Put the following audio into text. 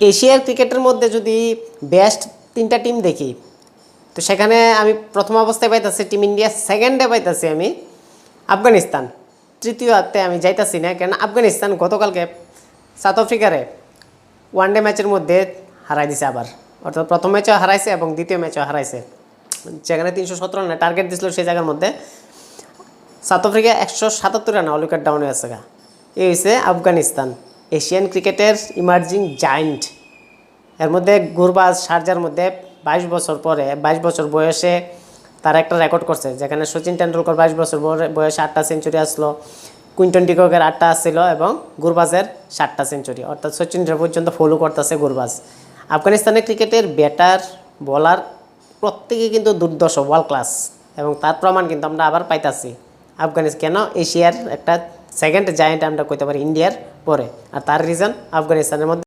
এশিয়ার ক্রিকেটের মধ্যে যদি বেস্ট 3টা টিম দেখি, তো সেখানে আমি প্রথম অবস্থায় পাইতেছি টিম ইন্ডিয়া, সেকেন্ডে পাইতেছি আমি আফগানিস্তান, তৃতীয়তে আমি যাইতাছি না, কারণ আফগানিস্তান গতকালকে সাউথ আফ্রিকারে ওয়ানডে ম্যাচের মধ্যে হারাই দিছে আবার, অর্থাৎ প্রথম ম্যাচেও হারাইছে এবং দ্বিতীয় ম্যাচেও হারাইছে। যেখানে 317 রানের টার্গেট দিছিল সেই জায়গার মধ্যে সাউথ আফ্রিকা 177 রানে অল উইকেট ডাউনে আছে গা। এই হয়েছে আফগানিস্তান, এশিয়ান ক্রিকেটের ইমার্জিং জায়েন্ট। এর মধ্যে গুরবাজ শারজার মধ্যে 22 বছর বয়সে তারা একটা রেকর্ড করছে, যেখানে সচিন টেন্ডুলকর 22 বছর বয়সে 8টা সেঞ্চুরি আসলো, কুইন্টন ডিককের 8টা আসছিল এবং গুরবাজের 7টা সেঞ্চুরি, অর্থাৎ সচিনের পর্যন্ত ফলো করতেছে গুরবাজ। আফগানিস্তানের ক্রিকেটের ব্যাটার বলার প্রত্যেকেই কিন্তু দুর্দর্শ, ওয়ার্ল্ড ক্লাস, এবং তার প্রমাণ কিন্তু আমরা আবার পাইতাছি। আফগানিস্তান কেন এশিয়ার একটা সেকেন্ড জায়েন্ট আমরা কইতে পারি ইন্ডিয়ার পরে, আর তার রিজন আফগানিস্তানের মধ্যে